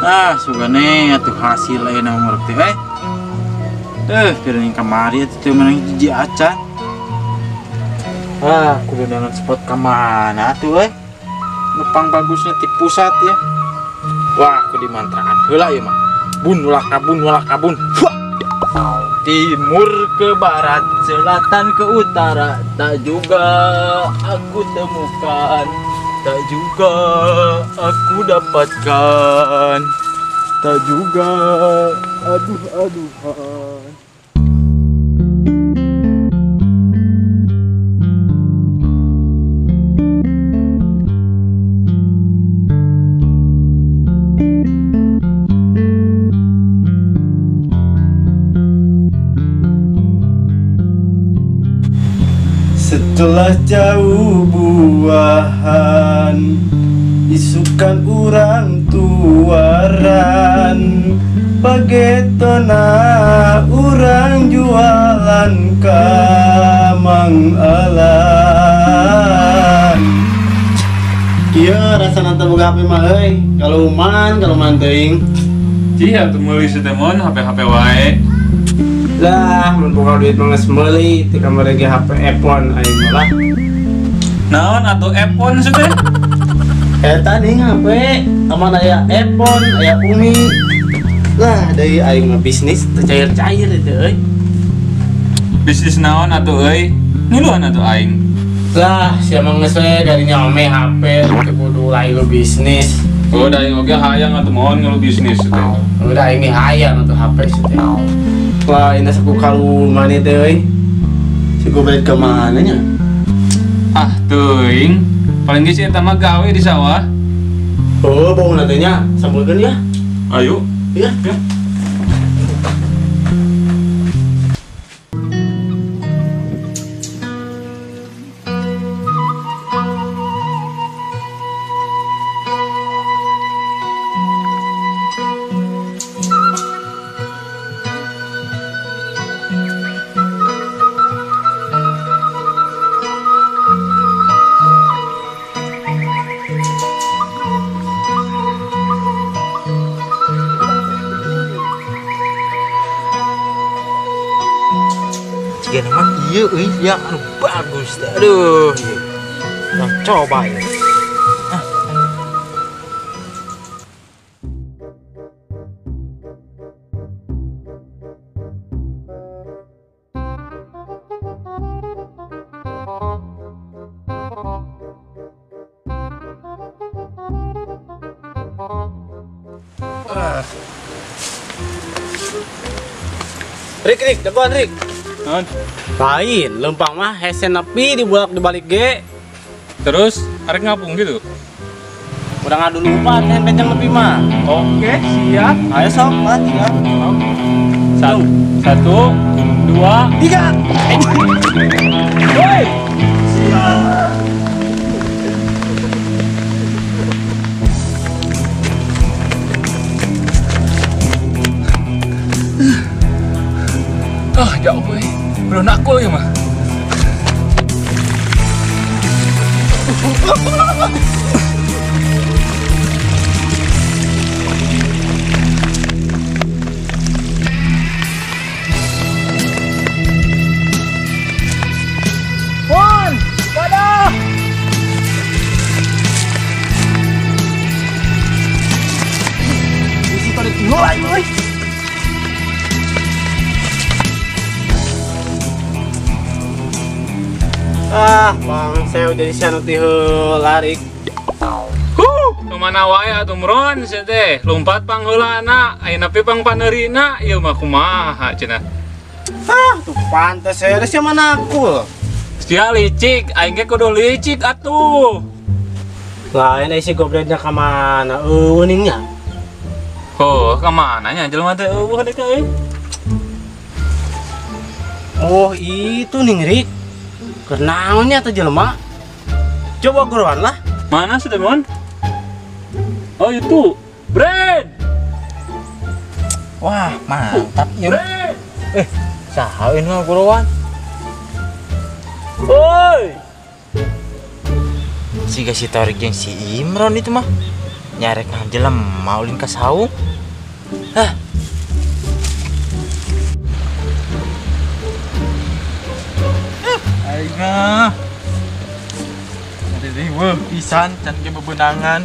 Ah, sugane atuh hasil lain nomor teh. Piring kamari itu menang jiji acan. Ah, kudu dengan spot kemana tuh Nupang bagusnya di pusat ya. Wah, kudu mantraan heula ya mah. Bun ulah kabun. Timur ke barat, selatan ke utara, tak juga aku temukan, tak juga aku dapatkan, tak juga aduh. Setelah jauh buahan, isukan urang tuaran, pagetona urang jualan ka Mang Alan. Iya rasa nanta boga HP mah euy, kalau man teuing. Cia tuh meuli setemon HP wae. Lah, mun boga duit mah geus meuli, ti kamari ge HP iPhone aing mah lah. Naon atuh iPhone sih teh? Eta nih HP, aman aya iPhone, aya Umi. Lah, deui aing mah bisnis teu cair-cair itu euy. Bisnis naon atuh euy? Ngiluan atuh aing. Lah, sia mah geus we garinya ome HP, teu kudu lain lu bisnis. Oh, da aing oge hayang atuh mohon ngilu bisnis teh. Udah aing hayang atuh HP teh. Wah, ini saku kalu mani teh euy. Siku balik ke mana nya? Ah, teuing. Paling geus eta mah gawe di sawah. Oh, bau nantinya sambulkeun ya. Ayo. Iya. Ya. Gini mah iya yang anu bagus teh. Aduh. Nah, coba ya. Rik, depan Rik. Naon? Lain, lempang mah hesen nepi dibalik ge. Terus arek ngapung gitu. Udah ngadu lupa kan pencang nepi mah. Oke, siap. Ayo sok, lah, siap. Satu, dua, 3. woi. Ah, jauh boy. Belum aku ya mah. Pon, wadah. Isi pada mulai, boy. Ah, Bang, saya udah di sana teh larik. Kemana wae atuh mron sia teh? Lompat pangheulana, ayeuna pe pang paneurina, ieu mah kumaha cenah. Ah, tuh pantes saya ada siapa nakul. Sia licik, aing ge kudu licik atuh. Lain isi gobletnya ke mana? Uningnya. Oh, kemana nya jelema teh eueuh dek euy. Oh, itu nih, Rik. Kenaonnya atau jelema? Coba guruan lah. Mana sih teman? Oh itu, Brand. Wah, mantap ya. Brand. Sahain mah guruan. Oi. Si Torik yang si Imron itu mah. nyarek nang jelem mau ulin ka saung. Hah. Aing mah. Jadi weuh pisan can ge bebenangan.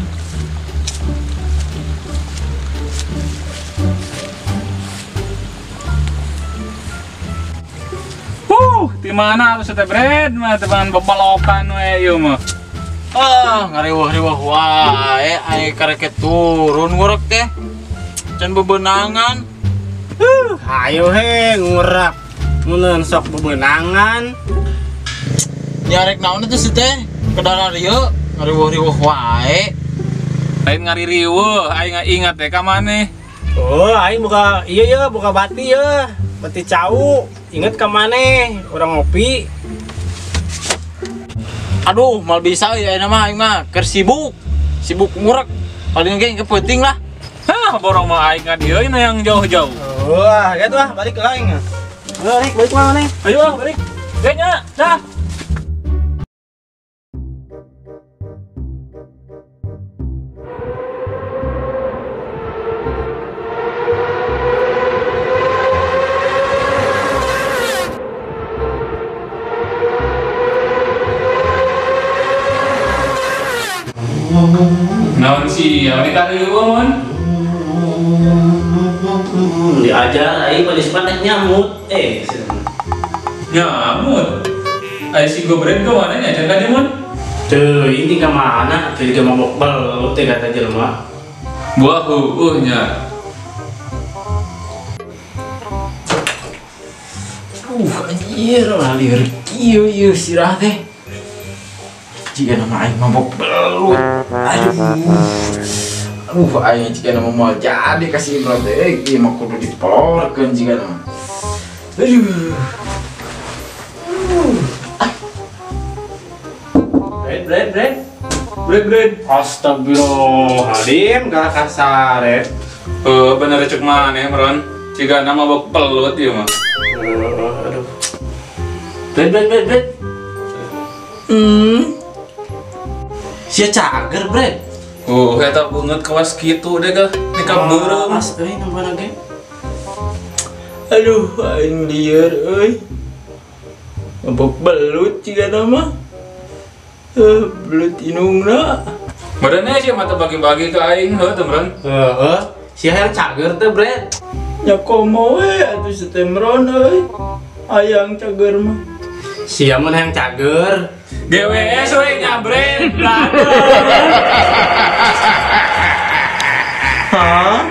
Di mana tuh teh Bred mah teman bebalokan we ieu mah. Ngariweuh-riweuh wae aya kareket turun ngurek teh. Can bebenangan. Ayo he ngurap. Mun sok bebenangan. Nyarek naon teh si teh? Kedara rieu ngariweuh-riweuh wae. Lain ngaririweuh, aing ingat teh ka maneh. Oh, aing buka iya ya, buka bati ya. Bati cau. Ingat ka maneh, orang ngopi. Aduh, mal bisa ya nama aing mah keur sibuk. Sibuk ngurek. Paling ge penting lah. Hah, borong mah aing ka dieu yang jauh-jauh. Wah, gitu ah, balik ke aing. Balik mana nih? Ayo balik. Kayaknya dah. Naon sih, yang dikariweuh Diajar aing pada sepantek nyamut. nyamut. Ayo si Gobren ke mana nya? Jangan dia mun. Tuh, ini ke mana? Tuh juga mabok belut teh kata jelema. Buah nya. Anjir, lalir kieu sirah teh. Jika nama aing mabok belut. Aing jika nama mau jadi kasih belut teh, ieu mah kudu dipelorkeun jika nama. Bred. Astagfirullahaladzim, gak kasar ya. Bener cek maneh meron. Jika nama bok pelut ieu mah. Aduh. Bred. Sia cager, Bred. Eta banget kawas kitu deh kah. Nikah beureum. Mas, nambah lagi. Aduh, aing lieur euy. Mabok belut jika nama. Belut inungna. Badannya sih mata bagi-bagi ke aing heuh teu meureun. Sia yang cager teh, Bred. Ya komo we atuh setemron euy. Ayang cager mah. Sia mun yang cager. GWS we nyabren. Hah?